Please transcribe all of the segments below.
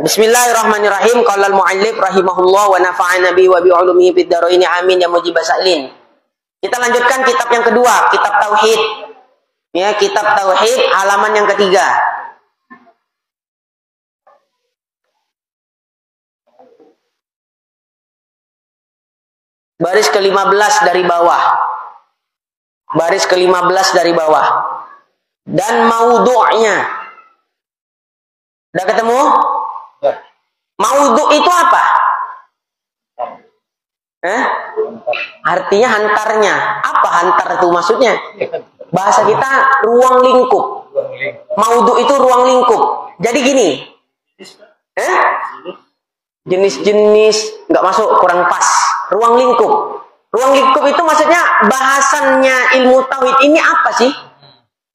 Bismillahirrahmanirrahim. Qala al-mu'allif rahimahullah wa nafa'ana bihi wa bi 'ulumihi fid dharain amin ya mujibas sa'ilin. Kita lanjutkan kitab yang kedua, kitab tauhid. Ya, kitab tauhid halaman yang ketiga. Baris ke-15 dari bawah. Baris ke-15 dari bawah. Dan maudhu'nya. Udah ketemu? Maudhu' itu apa? Artinya hantarnya. Apa hantar itu maksudnya? Bahasa kita ruang lingkup. Maudhu' itu ruang lingkup. Jadi gini. Jenis-jenis nggak masuk, kurang pas. Ruang lingkup. Ruang lingkup itu maksudnya bahasannya ilmu tauhid ini apa sih?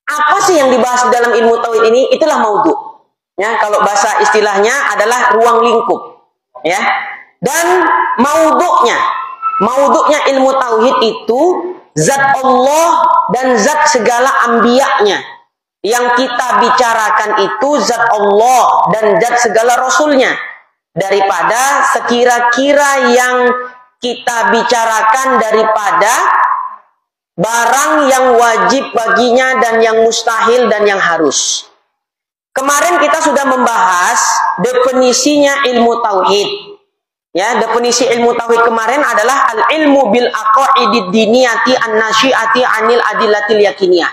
Apa sih yang dibahas dalam ilmu tauhid ini? Itulah maudhu'. Ya, kalau bahasa istilahnya adalah ruang lingkup. Ya. Dan maudhu'nya ilmu tauhid itu zat Allah dan zat segala anbiya'nya. Yang kita bicarakan itu zat Allah dan zat segala rasulnya. Daripada sekira-kira yang kita bicarakan daripada barang yang wajib baginya dan yang mustahil dan yang harus. Kemarin kita sudah membahas definisinya ilmu tauhid. Ya, definisi ilmu tauhid kemarin adalah al-ilmu bil aqaidid diniyati an-nasyiati anil adillatil yakiniyah.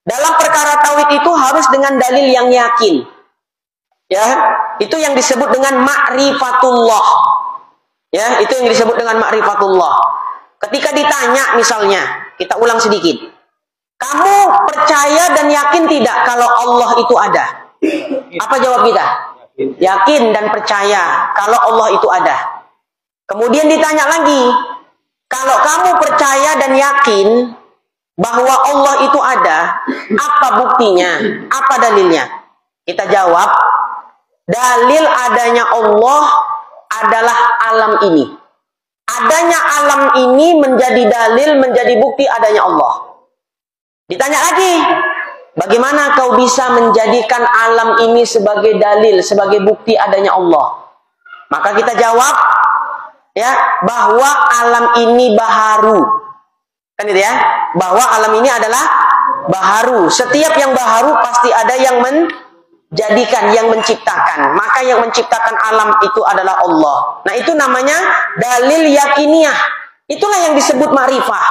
Dalam perkara tauhid itu harus dengan dalil yang yakin. Ya, itu yang disebut dengan ma'rifatullah. Ya, itu yang disebut dengan ma'rifatullah. Ketika ditanya misalnya, kita ulang sedikit. Kamu percaya dan yakin tidak kalau Allah itu ada? Apa jawab kita? Yakin dan percaya kalau Allah itu ada. Kemudian ditanya lagi, kalau kamu percaya dan yakin bahwa Allah itu ada, apa buktinya? Apa dalilnya? Kita jawab, dalil adanya Allah adalah alam ini. Adanya alam ini menjadi dalil, menjadi bukti adanya Allah. Ditanya lagi, bagaimana kau bisa menjadikan alam ini sebagai dalil, sebagai bukti adanya Allah? Maka kita jawab, ya, bahwa alam ini baharu. Kan itu ya? Bahwa alam ini adalah baharu. Setiap yang baharu pasti ada yang menjadikan, yang menciptakan. Maka yang menciptakan alam itu adalah Allah. Nah, itu namanya dalil yakiniyah. Itulah yang disebut ma'rifah.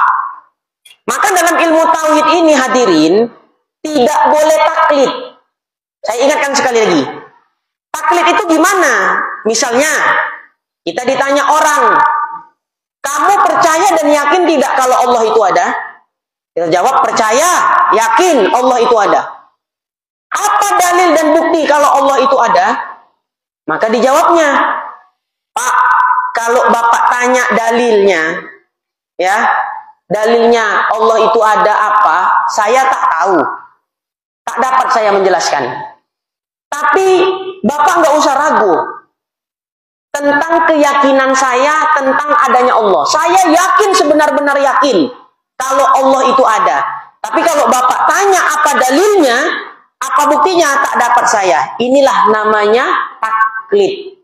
Maka dalam ilmu tauhid ini hadirin, tidak boleh taklid. Saya ingatkan sekali lagi. Taklid itu gimana? Misalnya, kita ditanya orang, kamu percaya dan yakin tidak kalau Allah itu ada? Kita jawab, percaya, yakin Allah itu ada. Apa dalil dan bukti kalau Allah itu ada? Maka dijawabnya, Pak, kalau Bapak tanya dalilnya, ya, dalilnya Allah itu ada apa? Saya tak tahu. Tak dapat saya menjelaskan. Tapi Bapak nggak usah ragu tentang keyakinan saya tentang adanya Allah. Saya yakin, sebenar-benar yakin kalau Allah itu ada. Tapi kalau Bapak tanya apa dalilnya, apa buktinya, tak dapat saya. Inilah namanya taklid.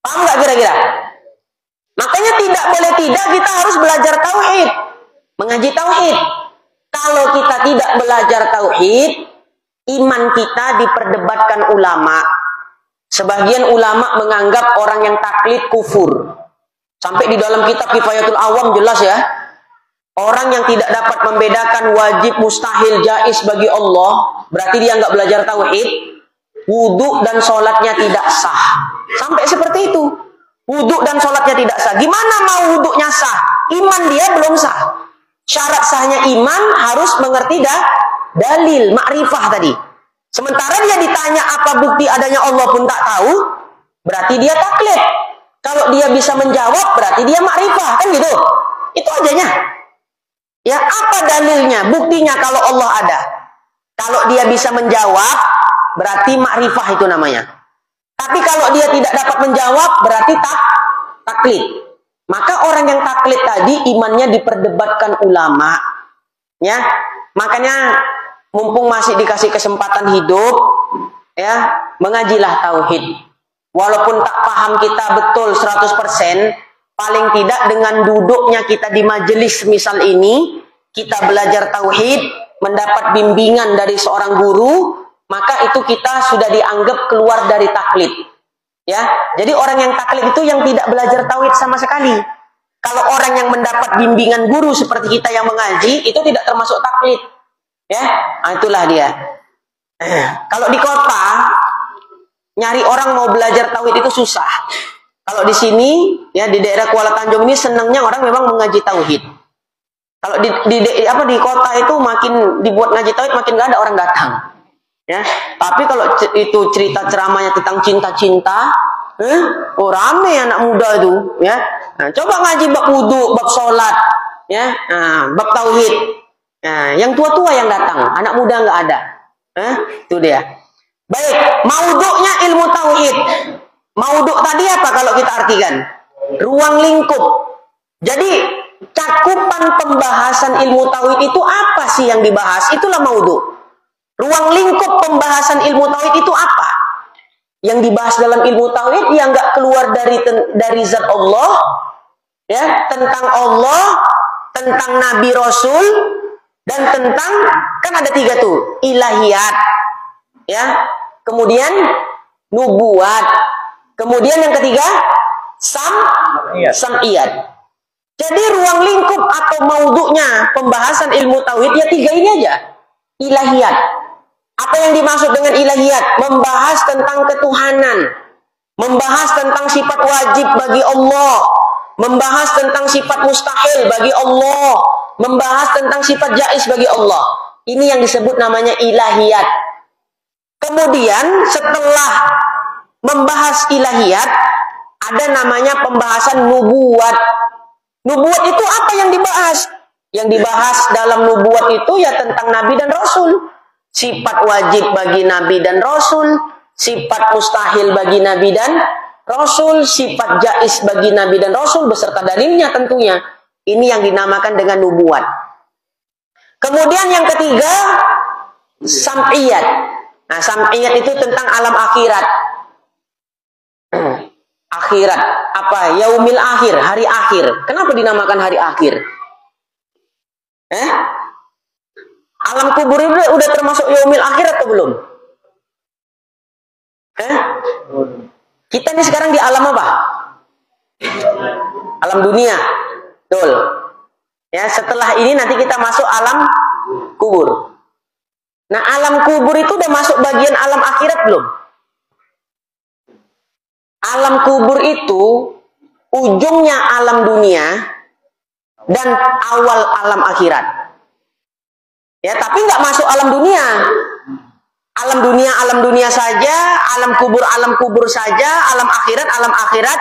Paham nggak kira-kira? Makanya tidak boleh tidak, kita harus belajar tauhid, mengaji tauhid. Kalau kita tidak belajar tauhid, iman kita diperdebatkan ulama. Sebagian ulama menganggap orang yang taklid kufur. Sampai di dalam kitab Kifayatul Awam jelas ya. Orang yang tidak dapat membedakan wajib, mustahil, jaiz bagi Allah, berarti dia nggak belajar tauhid. Wudhu dan sholatnya tidak sah. Sampai seperti itu. Wudhu dan sholatnya tidak sah. Gimana mau wudhunya sah? Iman dia belum sah. Syarat sahnya iman harus mengerti dalil, ma'rifah tadi. Sementara dia ditanya apa bukti adanya Allah pun tak tahu, berarti dia taklid. Kalau dia bisa menjawab, berarti dia ma'rifah, kan gitu. Itu ajanya. Ya, apa dalilnya, buktinya kalau Allah ada? Kalau dia bisa menjawab, berarti ma'rifah itu namanya. Tapi kalau dia tidak dapat menjawab, berarti taklid. Maka orang yang taklid tadi imannya diperdebatkan ulama. Ya, makanya mumpung masih dikasih kesempatan hidup, ya, mengajilah tauhid. Walaupun tak paham kita betul 100%, paling tidak dengan duduknya kita di majelis misal ini, kita belajar tauhid, mendapat bimbingan dari seorang guru, maka itu kita sudah dianggap keluar dari taklid. Ya, jadi orang yang taklid itu yang tidak belajar tauhid sama sekali. Kalau orang yang mendapat bimbingan guru seperti kita yang mengaji, itu tidak termasuk taklid. Ya, nah, itulah dia. Kalau di kota, nyari orang mau belajar tauhid itu susah. Kalau di sini, ya di daerah Kuala Tanjung ini senangnya orang memang mengaji tauhid. Kalau di kota itu makin dibuat ngaji tauhid makin nggak ada orang datang. Ya, tapi kalau itu cerita ceramahnya tentang cinta-cinta, rame anak muda itu, ya. Nah, coba ngaji bab wudu, bab sholat, ya, bab tauhid. Nah, yang tua-tua yang datang, anak muda nggak ada. Itu dia. Baik, maudhu'nya ilmu tauhid. Maudhu' tadi apa kalau kita artikan? Ruang lingkup. Jadi cakupan pembahasan ilmu tauhid itu apa sih yang dibahas? Itulah maudhu'. Ruang lingkup pembahasan ilmu tauhid itu apa? Yang dibahas dalam ilmu tauhid yang nggak keluar dari zat Allah, ya, tentang Allah, tentang Nabi Rasul, dan tentang, kan ada 3 tuh, ilahiyat, ya, kemudian nubuat, kemudian yang ketiga sam'iyat. Jadi ruang lingkup atau maudhu'nya pembahasan ilmu tauhid ya 3 ini aja. Ilahiyat. Apa yang dimaksud dengan ilahiyat? Membahas tentang ketuhanan, membahas tentang sifat wajib bagi Allah, membahas tentang sifat mustahil bagi Allah, membahas tentang sifat jaiz bagi Allah. Ini yang disebut namanya ilahiyat. Kemudian setelah membahas ilahiyat, ada namanya pembahasan nubuat. Nubuat itu apa yang dibahas? Yang dibahas dalam nubuat itu ya tentang Nabi dan Rasul. Sifat wajib bagi Nabi dan Rasul, sifat mustahil bagi Nabi dan Rasul, sifat jaiz bagi Nabi dan Rasul beserta dalilnya tentunya. Ini yang dinamakan dengan nubuat. Kemudian yang ketiga, sam'iyat. Nah, sam'iyat itu tentang alam akhirat. Akhirat, apa? Yaumil akhir, hari akhir. Kenapa dinamakan hari akhir? Alam kubur itu udah termasuk yaumil akhir atau belum? Kita ini sekarang di alam apa? Alam dunia. Betul. Ya, setelah ini nanti kita masuk alam kubur. Nah, alam kubur itu udah masuk bagian alam akhirat belum? Alam kubur itu ujungnya alam dunia dan awal alam akhirat. Ya, tapi nggak masuk alam dunia. Alam dunia saja, alam kubur saja, alam akhirat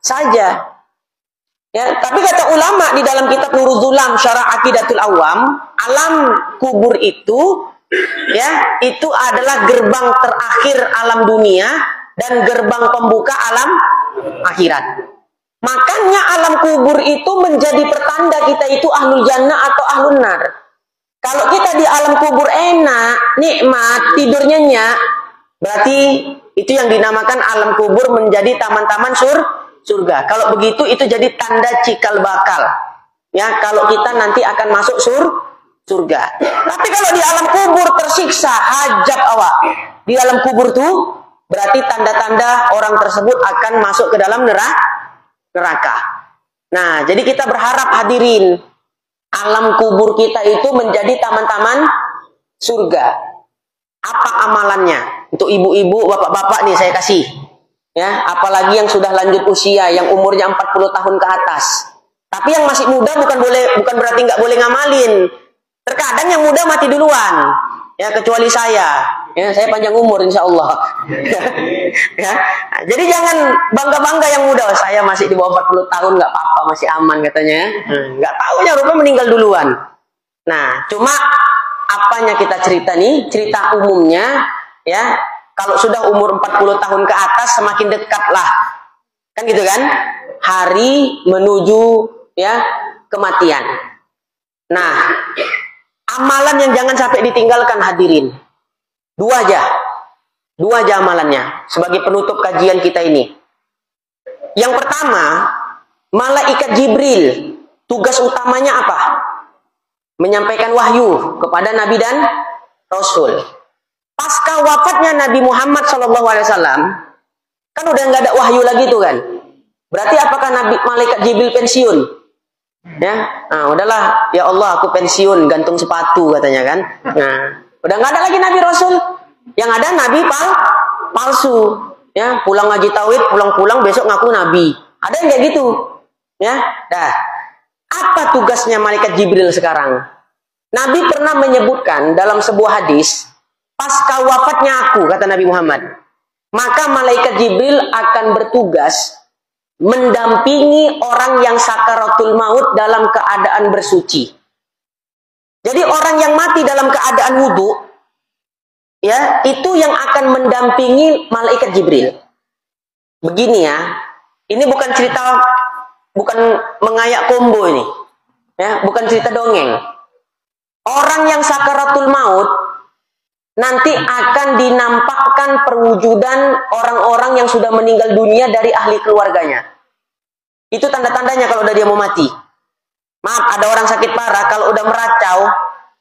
saja. Ya, tapi kata ulama di dalam kitab Nurul Zulam Syarah Aqidatul Awam, alam kubur itu, ya, itu adalah gerbang terakhir alam dunia dan gerbang pembuka alam akhirat. Makanya alam kubur itu menjadi pertanda kita itu ahlul jannah atau ahlun nar. Kalau kita di alam kubur enak, nikmat, tidur nyenyak, berarti itu yang dinamakan alam kubur menjadi taman-taman surga. Kalau begitu itu jadi tanda cikal bakal. Ya, kalau kita nanti akan masuk surga. Tapi kalau di alam kubur tersiksa, hajab awak. Di alam kubur tuh berarti tanda-tanda orang tersebut akan masuk ke dalam neraka. Nah, jadi kita berharap hadirin, alam kubur kita itu menjadi taman-taman surga. Apa amalannya? Untuk ibu-ibu, bapak-bapak nih saya kasih. Ya, apalagi yang sudah lanjut usia, yang umurnya 40 tahun ke atas. Tapi yang masih muda bukan berarti nggak boleh ngamalin. Terkadang yang muda mati duluan. Ya, kecuali saya. Ya, saya panjang umur insya Allah. Ya. Nah, jadi jangan bangga-bangga yang muda. Saya masih di bawah 40 tahun, nggak apa-apa, masih aman katanya. Nggak taunya rupanya meninggal duluan. Nah, cuma apanya kita cerita nih? Cerita umumnya, ya. Kalau sudah umur 40 tahun ke atas semakin dekat lah. Kan gitu kan? Hari menuju ya kematian. Nah, amalan yang jangan sampai ditinggalkan hadirin. 2 aja. Dua aja amalannya sebagai penutup kajian kita ini. Yang pertama, malaikat Jibril, tugas utamanya apa? Menyampaikan wahyu kepada Nabi dan Rasul. Pasca wafatnya Nabi Muhammad SAW, kan udah nggak ada wahyu lagi tuh kan? Berarti apakah malaikat Jibril pensiun? Ya, nah, udahlah, ya Allah aku pensiun, gantung sepatu katanya kan? Nah, udah nggak ada lagi Nabi Rasul. Yang ada Nabi palsu. Ya, pulang ngaji tauhid, pulang-pulang besok ngaku Nabi. Ada yang kayak gitu. Ya, dah. Apa tugasnya malaikat Jibril sekarang? Nabi pernah menyebutkan dalam sebuah hadis, pasca wafatnya aku, kata Nabi Muhammad, maka malaikat Jibril akan bertugas mendampingi orang yang sakaratul maut dalam keadaan bersuci. Jadi orang yang mati dalam keadaan wudhu, ya, itu yang akan mendampingi malaikat Jibril. Begini ya, ini bukan cerita, bukan mengayak kombo ini, ya, bukan cerita dongeng. Orang yang sakaratul maut nanti akan dinampakkan perwujudan orang-orang yang sudah meninggal dunia dari ahli keluarganya. Itu tanda-tandanya kalau udah dia mau mati. Maaf, ada orang sakit parah, kalau udah meracau,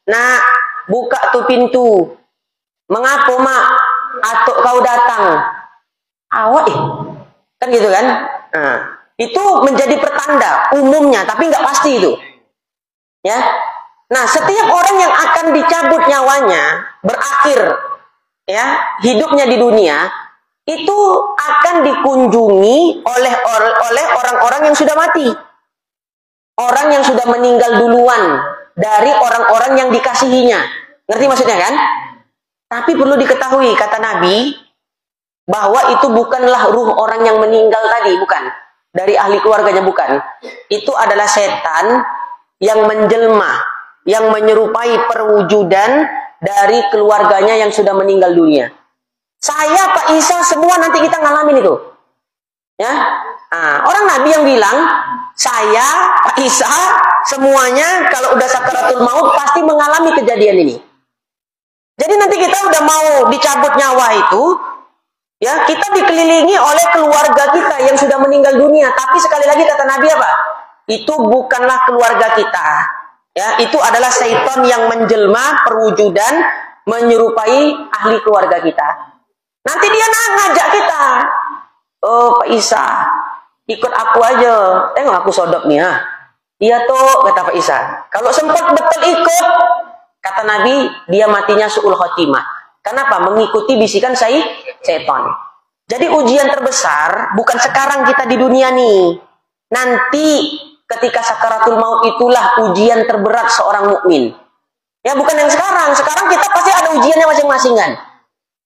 nah, buka tuh pintu. Mengapa, Mak? Atuk kau datang. Awak, kan gitu kan? Nah, itu menjadi pertanda umumnya, tapi nggak pasti itu. Ya. Nah, setiap orang yang akan dicabut nyawanya, berakhir ya hidupnya di dunia, itu akan dikunjungi oleh orang-orang yang sudah mati. Orang yang sudah meninggal duluan dari orang-orang yang dikasihinya. Ngerti maksudnya kan? Tapi perlu diketahui, kata Nabi, bahwa itu bukanlah ruh orang yang meninggal tadi, bukan. Dari ahli keluarganya, bukan. Itu adalah setan yang menjelma, yang menyerupai perwujudan dari keluarganya yang sudah meninggal dunia. Saya, Pak Isa, semua nanti kita ngalamin itu. Ya, nah, orang Nabi yang bilang, saya, Pak Isa, semuanya kalau udah sakaratul maut pasti mengalami kejadian ini. Jadi nanti kita udah mau dicabut nyawa itu, ya, kita dikelilingi oleh keluarga kita yang sudah meninggal dunia. Tapi sekali lagi kata Nabi apa? Itu bukanlah keluarga kita. Ya, itu adalah syaitan yang menjelma perwujudan menyerupai ahli keluarga kita. Nanti dia ngajak kita. Oh, Pak Isa, ikut aku aja. Tengok aku sodok nih, ha. Iya toh, kata Pak Isa. Kalau sempat betul ikut, kata Nabi, dia matinya su'ul khotimah. Kenapa? Mengikuti bisikan syaitan. Jadi ujian terbesar bukan sekarang kita di dunia nih. Nanti ketika sakaratul maut itulah ujian terberat seorang mukmin. Ya, bukan yang sekarang. Sekarang kita pasti ada ujiannya masing-masing kan.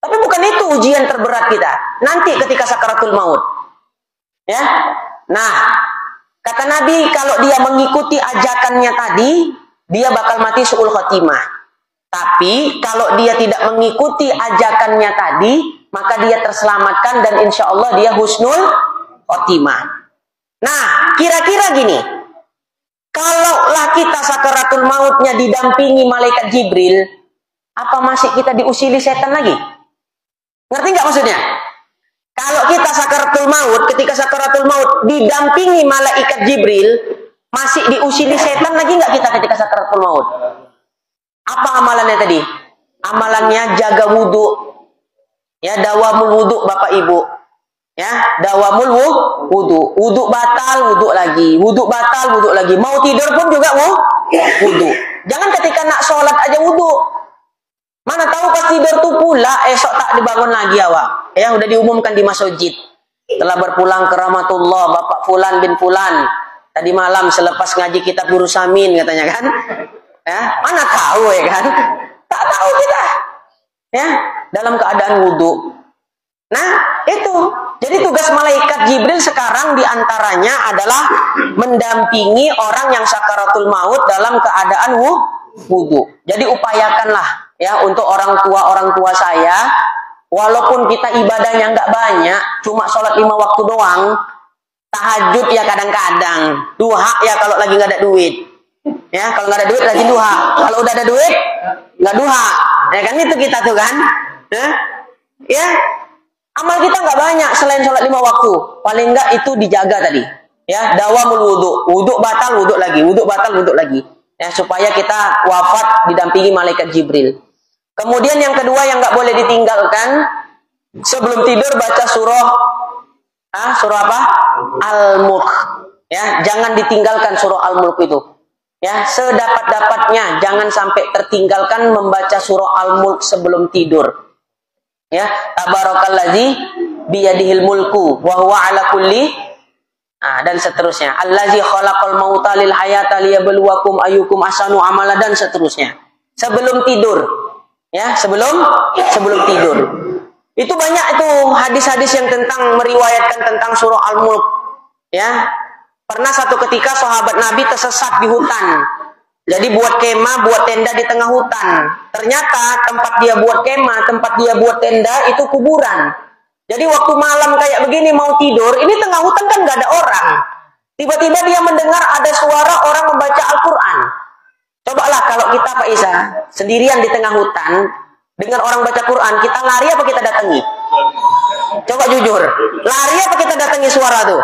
Tapi bukan itu ujian terberat kita. Nanti ketika sakaratul maut. Ya. Nah, kata Nabi, kalau dia mengikuti ajakannya tadi, dia bakal mati su'ul khotimah. Tapi kalau dia tidak mengikuti ajakannya tadi, maka dia terselamatkan dan insya Allah dia husnul khotimah. Nah, kira-kira gini, kalaulah kita sakaratul mautnya didampingi malaikat Jibril, apa masih kita diusili setan lagi? Ngerti nggak maksudnya? Kalau kita sakaratul maut, ketika sakaratul maut didampingi malaikat Jibril, masih diusili setan lagi nggak kita ketika sakaratul maut? Apa amalannya tadi? Amalannya jaga wudhu. Ya, dawamul wudhu Bapak Ibu. Ya, dawamul wudhu. Wudhu batal, wudhu lagi. Wudhu batal, wudhu lagi. Mau tidur pun juga wudhu. Jangan ketika nak sholat aja wudhu. Mana tahu pas tidur tuh pula, esok tak dibangun lagi awak. Ya, udah diumumkan di masjid. Telah berpulang ke rahmatullah Bapak Fulan bin Fulan. Tadi malam selepas ngaji kitab Guru Samin katanya kan. Ya, mana tahu ya kan? Tak tahu kita. Ya, dalam keadaan wudhu. Nah, itu. Jadi tugas malaikat Jibril sekarang diantaranya adalah mendampingi orang yang sakaratul maut dalam keadaan wudhu. Jadi upayakanlah ya untuk orang tua saya, walaupun kita ibadahnya nggak banyak, cuma sholat 5 waktu doang, tahajud ya kadang-kadang, duha ya kalau lagi nggak ada duit. Ya, kalau nggak ada duit lagi duha. Kalau udah ada duit, nggak duha. Ya kan itu kita tuh kan. Ya, amal kita nggak banyak selain sholat 5 waktu. Paling nggak itu dijaga tadi. Ya, dawamul wudhu. Wudhu batal, wudhu lagi. Wudhu batal, wudhu lagi. Ya, supaya kita wafat didampingi malaikat Jibril. Kemudian yang kedua yang nggak boleh ditinggalkan, sebelum tidur baca surah apa? Al-Mulk. Ya, jangan ditinggalkan surah Al-Mulk itu. Ya, sedapat-dapatnya jangan sampai tertinggalkan membaca surah Al-Mulk sebelum tidur. Ya, tabarakallazi biyadihil mulku wa huwa ala kulli dan seterusnya. Allazi khalaqal mauta lil hayata liyabluwakum ayyukum ahsanu amala dan seterusnya. Sebelum tidur. Ya, sebelum tidur. Itu banyak itu hadis-hadis yang tentang meriwayatkan tentang surah Al-Mulk. Ya. Pernah satu ketika sahabat Nabi tersesat di hutan. Jadi buat kemah, buat tenda di tengah hutan. Ternyata tempat dia buat kemah, tempat dia buat tenda itu kuburan. Jadi waktu malam kayak begini mau tidur, ini tengah hutan kan nggak ada orang. Tiba-tiba dia mendengar ada suara orang membaca Al-Quran. Cobalah kalau kita Pak Isa, sendirian di tengah hutan, dengar orang baca Quran, kita lari apa kita datangi? Coba jujur, lari apa kita datangi suara tuh?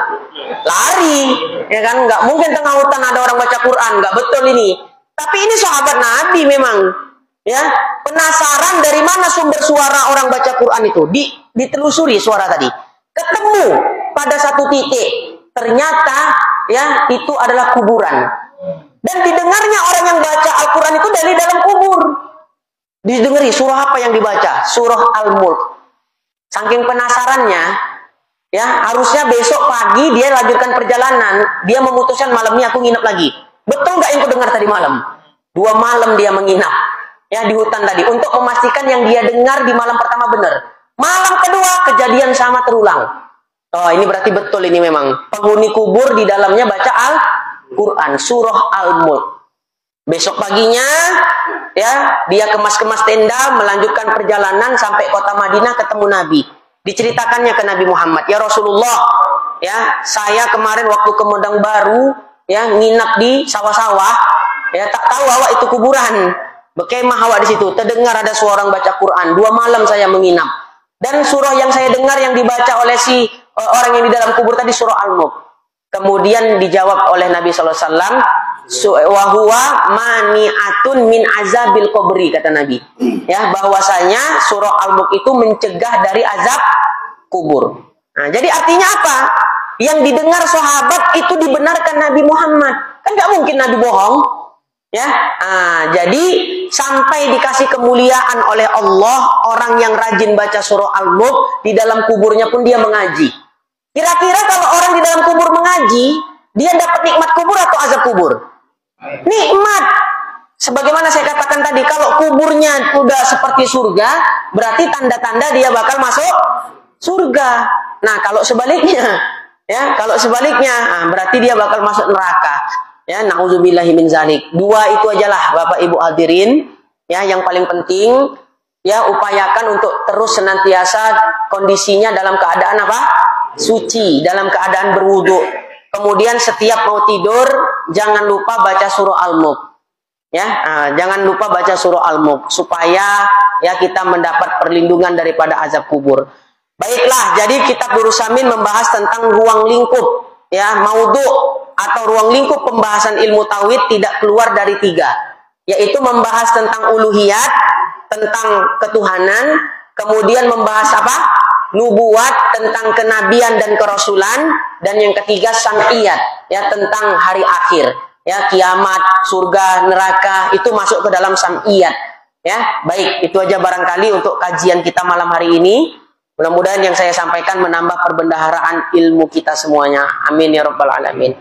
Lari, ya kan? Nggak mungkin tengah hutan ada orang baca Quran, nggak betul ini. Tapi ini sahabat Nabi memang, ya penasaran dari mana sumber suara orang baca Quran itu. Ditelusuri suara tadi, ketemu pada satu titik, ternyata ya itu adalah kuburan. Dan didengarnya orang yang baca Al-Quran itu dari dalam kubur. Didengari surah apa yang dibaca? Surah Al-Mulk. Saking penasarannya, ya harusnya besok pagi dia lanjutkan perjalanan. Dia memutuskan malamnya aku nginep lagi. Betul nggak yang aku dengar tadi malam? 2 malam dia menginap, ya di hutan tadi untuk memastikan yang dia dengar di malam pertama benar. Malam kedua kejadian sama terulang. Oh ini berarti betul ini memang penghuni kubur di dalamnya baca Al-Quran surah Al-Mulk. Besok paginya, ya dia kemas-kemas tenda, melanjutkan perjalanan sampai kota Madinah ketemu Nabi. Diceritakannya ke Nabi Muhammad, ya Rasulullah, ya saya kemarin waktu ke Medang Baru, ya nginap di sawah-sawah, ya tak tahu awak itu kuburan, berkemah awak di situ. Terdengar ada suara orang baca Quran. 2 malam saya menginap. Dan surah yang saya dengar yang dibaca oleh si orang yang di dalam kubur tadi surah Al-Mulk. Kemudian dijawab oleh Nabi SAW, wahuwa mani'atun min azabil qabri, kata Nabi. Ya, bahwasanya surah Al-Mulk itu mencegah dari azab kubur. Nah, jadi artinya apa? Yang didengar sahabat itu dibenarkan Nabi Muhammad. Kan nggak mungkin Nabi bohong. Ya, jadi sampai dikasih kemuliaan oleh Allah orang yang rajin baca surah Al-Mulk, di dalam kuburnya pun dia mengaji. Kira-kira kalau orang di dalam kubur mengaji, dia dapat nikmat kubur atau azab kubur? Nikmat. Sebagaimana saya katakan tadi, kalau kuburnya sudah seperti surga, berarti tanda-tanda dia bakal masuk surga. Nah, kalau sebaliknya, ya, berarti dia bakal masuk neraka. Ya, nauzubillahi min zalik. 2 itu ajalah Bapak Ibu hadirin, ya, yang paling penting, ya, upayakan untuk terus senantiasa kondisinya dalam keadaan apa? Suci, dalam keadaan berwudu. Kemudian setiap mau tidur jangan lupa baca surah Al-Mulk. Ya, jangan lupa baca surah Al-Mulk supaya ya kita mendapat perlindungan daripada azab kubur. Baiklah, jadi kitab Nurus Samin membahas tentang ruang lingkup, ya, maudhu atau ruang lingkup pembahasan ilmu tauhid tidak keluar dari 3, yaitu membahas tentang uluhiyat, tentang ketuhanan, kemudian membahas apa? Nubuat, tentang kenabian dan kerasulan, dan yang ketiga sam'iyat, ya, tentang hari akhir, ya, kiamat, surga, neraka, itu masuk ke dalam sam'iyat, ya. Baik, itu aja barangkali untuk kajian kita malam hari ini. Mudah-mudahan yang saya sampaikan menambah perbendaharaan ilmu kita semuanya. Amin ya rabbal alamin.